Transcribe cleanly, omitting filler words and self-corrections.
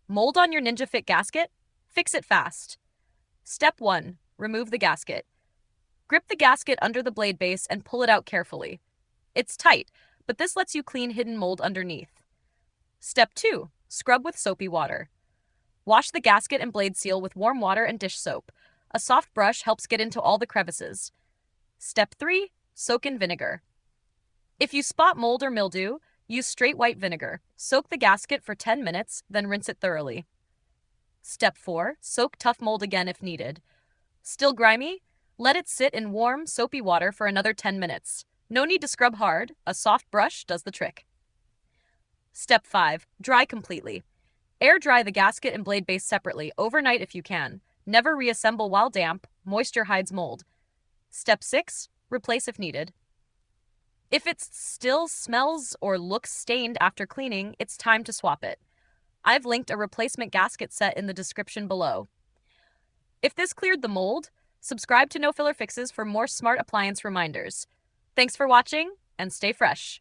Mold on your Ninja Fit gasket? Fix it fast. Step 1. Remove the gasket. Grip the gasket under the blade base and pull it out carefully. It's tight, but this lets you clean hidden mold underneath. Step 2. Scrub with soapy water. Wash the gasket and blade seal with warm water and dish soap. A soft brush helps get into all the crevices. Step 3. Soak in vinegar. If you spot mold or mildew, use straight white vinegar. Soak the gasket for 10 minutes, then rinse it thoroughly. Step 4. Soak tough mold again if needed. Still grimy? Let it sit in warm, soapy water for another 10 minutes. No need to scrub hard, a soft brush does the trick. Step 5. Dry completely. Air dry the gasket and blade base separately, overnight if you can. Never reassemble while damp, moisture hides mold. Step 6. Replace if needed. If it still smells or looks stained after cleaning, it's time to swap it. I've linked a replacement gasket set in the description below. If this cleared the mold, subscribe to No Filler Fixes for more smart appliance reminders. Thanks for watching, and stay fresh.